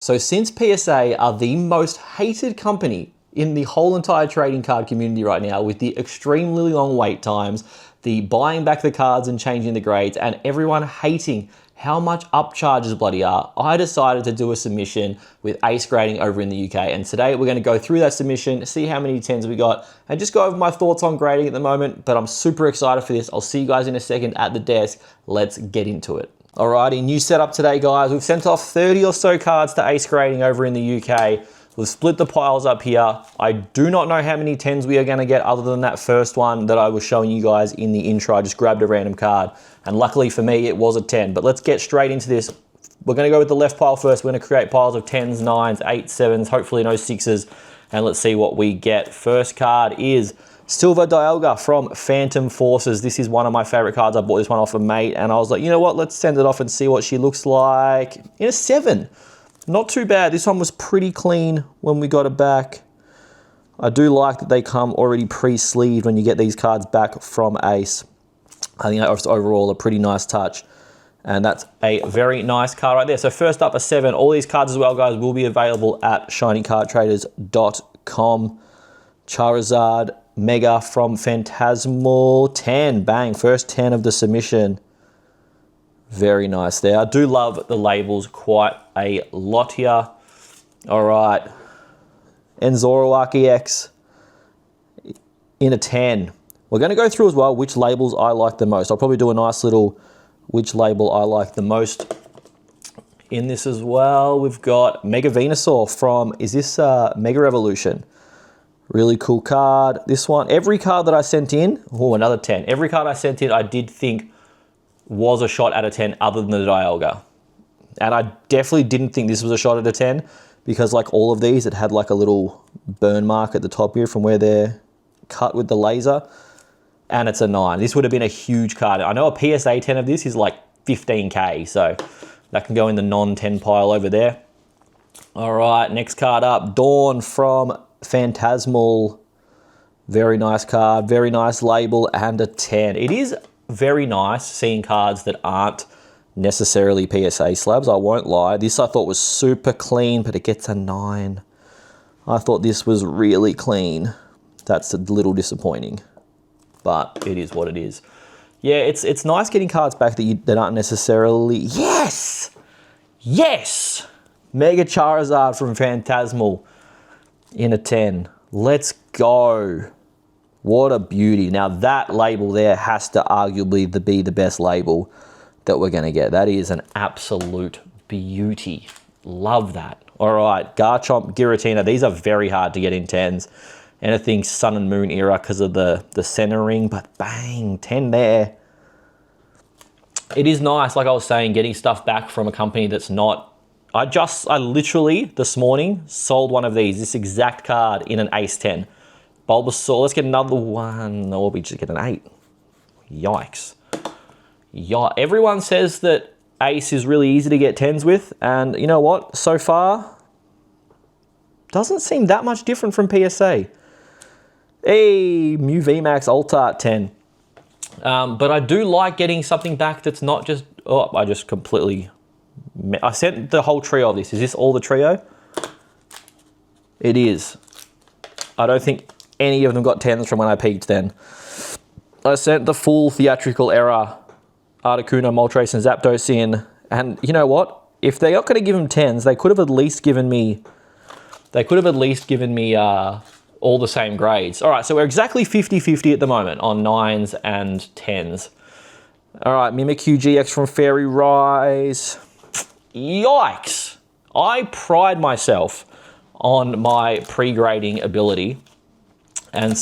So since PSA are the most hated company in the whole entire trading card community right now, with the extremely long wait times, the buying back the cards and changing the grades, and everyone hating how much upcharges bloody are, I decided to do a submission with ace grading over in the UK. And today we're gonna go through that submission, see how many 10s we got, and just go over my thoughts on grading at the moment. But I'm super excited for this. I'll see you guys in a second at the desk. Let's get into it. Alrighty, new setup today, guys. We've sent off 30 or so cards to ace grading over in the UK. We've split the piles up here. I do not know how many 10s we are gonna get other than that first one that I was showing you guys in the intro. I just grabbed a random card, and luckily for me, it was a 10. But let's get straight into this. We're gonna go with the left pile first. We're gonna create piles of 10s, 9s, 8s, 7s, hopefully no 6s, and let's see what we get. First card is Silver Dialga from Phantom Forces. This is one of my favorite cards. I bought this one off a mate, and I was like, you know what, let's send it off and see what she looks like. In a 7. Not too bad. This one was pretty clean when we got it back. I do like that they come already pre-sleeved when you get these cards back from Ace. I think that's overall a pretty nice touch. And that's a very nice card right there. So first up, a 7. All these cards as well, guys, will be available at Shinycardtraders.com. Charizard Mega from Phantasmal, 10. Bang, first 10 of the submission. Very nice there. I do love the labels quite a lot here. All right. Enzoroark EX in a 10. We're going to go through as well which labels I like the most. I'll probably do a nice little which label I like the most in this as well. We've got Mega Venusaur from, is this Mega Revolution? Really cool card. This one, every card that I sent in, oh, another 10. Every card I sent in, I did think was a shot at a 10 other than the Dialga. And I definitely didn't think this was a shot at a 10 because like all of these, it had like a little burn mark at the top here from where they're cut with the laser. And it's a 9. This would have been a huge card. I know a PSA 10 of this is like 15K, so that can go in the non-10 pile over there. All right, next card up, Dawn from Phantasmal. Very nice card, very nice label, and a 10. It is very nice seeing cards that aren't necessarily PSA slabs, I won't lie. This I thought was super clean, but it gets a 9. I thought this was really clean. That's a little disappointing, but it is what it is. Yeah, it's nice getting cards back that aren't necessarily, yes! Yes! Mega Charizard from Phantasmal in a 10. Let's go. What a beauty. Now that label there has to arguably be the best label that we're gonna get. That is an absolute beauty. Love that. All right, Garchomp, Giratina. These are very hard to get in 10s. Anything Sun and Moon era because of the centering, but bang, 10 there. It is nice, like I was saying, getting stuff back from a company that's not. I literally this morning sold one of these, this exact card in an Ace 10. Bulbasaur, let's get another one. Or we just get an 8. Yikes. Yeah, everyone says that Ace is really easy to get 10s with, and you know what? So far, doesn't seem that much different from PSA. Hey, Mew VMAX Alt-Art 10. But I do like getting something back that's not just, oh, I just completely, I sent the whole trio of this. Is this all the trio? It is. I don't think any of them got 10s from when I peaked then. I sent the full theatrical era Articuno, Moltres, and Zapdos in, and you know what? If they're not going to give them 10s, they could have at least given me, all the same grades. All right, so we're exactly 50-50 at the moment on 9s and 10s. All right, Mimikyu GX from Fairy Rise. Yikes! I pride myself on my pre-grading ability, and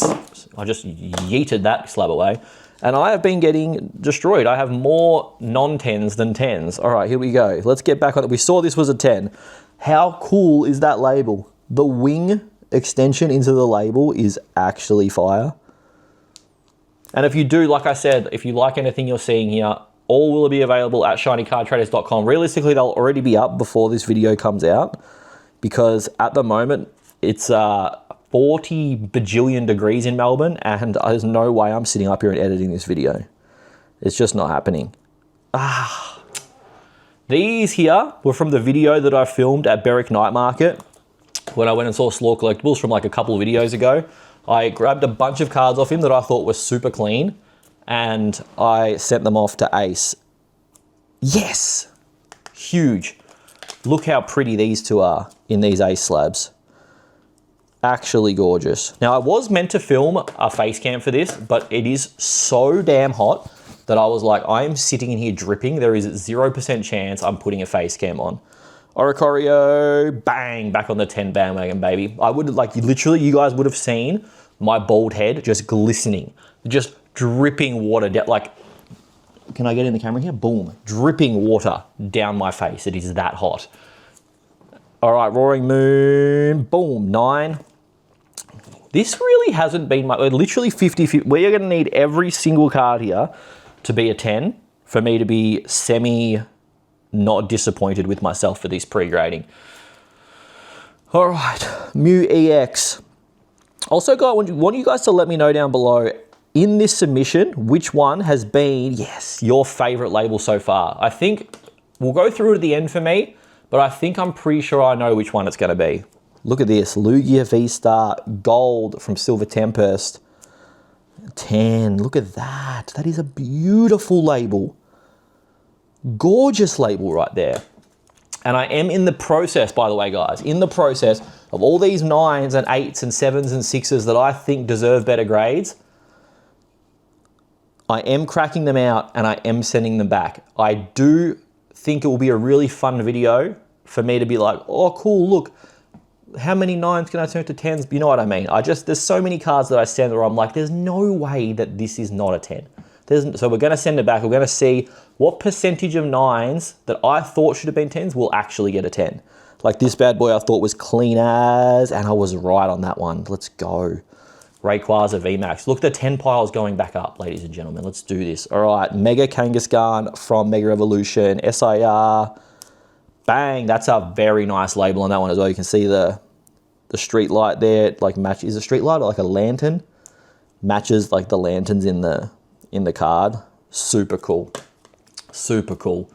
I just yeeted that slab away, and I have been getting destroyed. I have more non-10s than 10s. All right, here we go. Let's get back on it. We saw this was a 10. How cool is that label? The wing extension into the label is actually fire. And if you do, like I said, if you like anything you're seeing here, all will be available at Shinycardtraders.com. Realistically, they'll already be up before this video comes out, because at the moment it's 40 bajillion degrees in Melbourne, and there's no way I'm sitting up here and editing this video. It's just not happening. These here were from the video that I filmed at Berwick Night Market when I went and saw Slaw Collectibles from like a couple of videos ago. I grabbed a bunch of cards off him that I thought were super clean and I sent them off to Ace. Yes! Huge. Look how pretty these two are in these Ace slabs. Actually gorgeous. Now I was meant to film a face cam for this, but it is so damn hot that I was like, I am sitting in here dripping. There is 0% chance I'm putting a face cam on. Oricorio, bang, back on the 10 bandwagon, baby. I would like, literally, you guys would have seen my bald head just glistening, just dripping water down. Like, can I get in the camera here? Boom, dripping water down my face. It is that hot. All right, Roaring Moon, boom, 9. This really hasn't been my, literally 50-50. We are gonna need every single card here to be a 10 for me to be not disappointed with myself for this pre-grading. All right, Mew EX. Also, guys, I want you guys to let me know down below in this submission, which one has been, yes, your favorite label so far. I think we'll go through it at the end for me, but I think I'm pretty sure I know which one it's gonna be. Look at this, Lugia V-Star Gold from Silver Tempest. 10, look at that. That is a beautiful label. Gorgeous label right there. And I am in the process, by the way, guys, in the process of all these 9s and 8s and 7s and 6s that I think deserve better grades. I am cracking them out and I am sending them back. I do think it will be a really fun video for me to be like, oh, cool, look, how many 9s can I turn to 10s? You know what I mean? There's so many cards that I send where I'm like, there's no way that this is not a 10. So we're gonna send it back. We're gonna see what percentage of 9s that I thought should have been 10s will actually get a 10. Like this bad boy I thought was clean as, and I was right on that one. Let's go. Rayquaza VMAX. Look, the 10 pile's going back up, ladies and gentlemen. Let's do this. All right, Mega Kangaskhan from Mega Evolution, SIR. Bang, that's a very nice label on that one as well. You can see the street light there, like matches a street light or like a lantern. Matches like the lanterns in the card. Super cool. Super cool.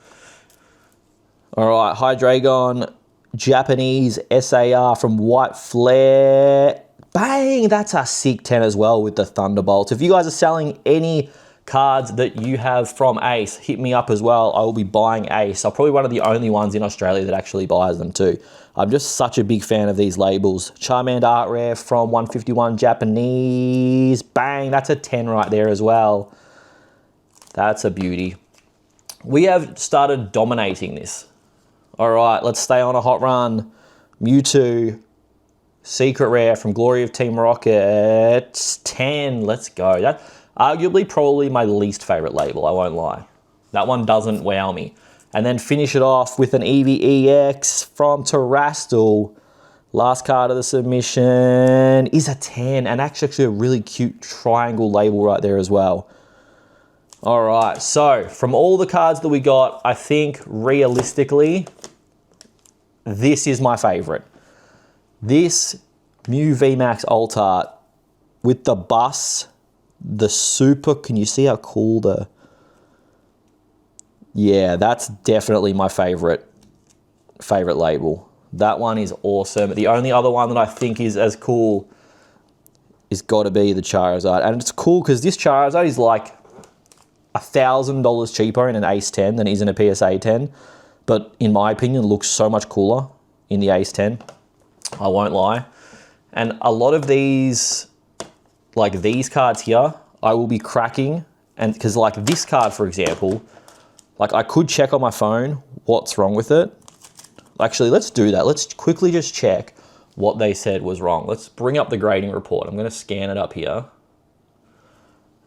All right, Hydreigon, Japanese SAR from White Flare. Bang, that's a sick 10 as well with the Thunderbolts. If you guys are selling any cards that you have from Ace, hit me up as well. I will be buying Ace. I'm probably one of the only ones in Australia that actually buys them too. I'm just such a big fan of these labels. Charmander Art Rare from 151 Japanese. Bang, that's a 10 right there as well. That's a beauty. We have started dominating this. All right, let's stay on a hot run. Mewtwo, Secret Rare from Glory of Team Rocket. 10, let's go. That arguably probably my least favorite label, I won't lie. That one doesn't wow me. And then finish it off with an EVEX from Terrastal. Last card of the submission is a 10, and actually a really cute triangle label right there as well. All right, so from all the cards that we got, I think realistically, this is my favorite. This Mew VMAX Alt Art with the bus, the super, can you see how cool the, yeah, that's definitely my favorite label. That one is awesome. The only other one that I think is as cool is got to be the Charizard. And it's cool because this Charizard is like $1,000 cheaper in an Ace 10 than it is in a PSA 10. But in my opinion, looks so much cooler in the Ace 10. I won't lie. And a lot of these, like these cards here, I will be cracking. And because like this card, for example, like I could check on my phone what's wrong with it. Actually, let's do that. Let's quickly just check what they said was wrong. Let's bring up the grading report. I'm going to scan it up here.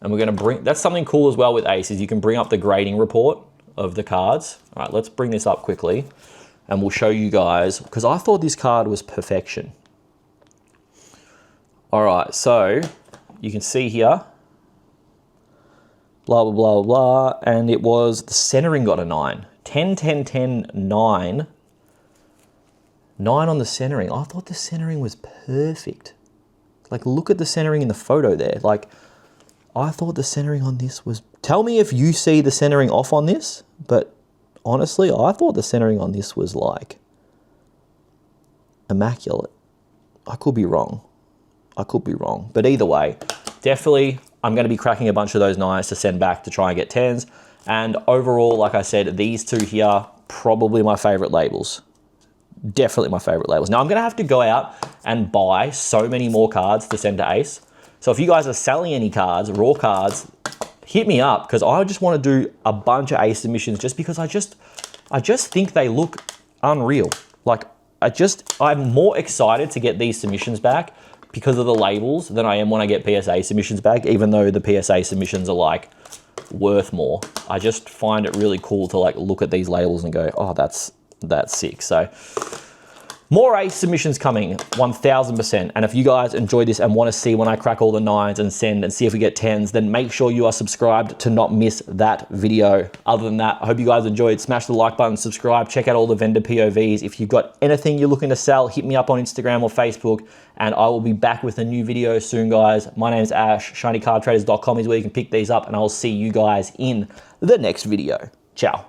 And we're going to bring, that's something cool as well with Ace, is you can bring up the grading report of the cards. All right, let's bring this up quickly and we'll show you guys, because I thought this card was perfection. All right, so you can see here, blah, blah, blah, blah, and it was, the centering got a 9. 10, 10, 10, 9. 9 on the centering. I thought the centering was perfect. Like, look at the centering in the photo there. Like, I thought the centering on this was, tell me if you see the centering off on this, but honestly, I thought the centering on this was like immaculate. I could be wrong. But either way, definitely I'm going to be cracking a bunch of those 9s to send back to try and get 10s. And overall, like I said, these two here, probably my favorite labels. Definitely my favorite labels. Now I'm going to have to go out and buy so many more cards to send to Ace. So if you guys are selling any cards, raw cards, hit me up, because I just want to do a bunch of Ace submissions just because I just think they look unreal. Like I'm more excited to get these submissions back because of the labels than I am when I get PSA submissions back, even though the PSA submissions are like worth more. I just find it really cool to like look at these labels and go, oh, that's sick. So more Ace submissions coming, 1000%. And if you guys enjoyed this and want to see when I crack all the 9s and send and see if we get 10s, then make sure you are subscribed to not miss that video. Other than that, I hope you guys enjoyed. Smash the like button, subscribe, check out all the vendor POVs. If you've got anything you're looking to sell, hit me up on Instagram or Facebook, and I will be back with a new video soon, guys. My name's Ash. Shinycardtraders.com is where you can pick these up, and I'll see you guys in the next video. Ciao.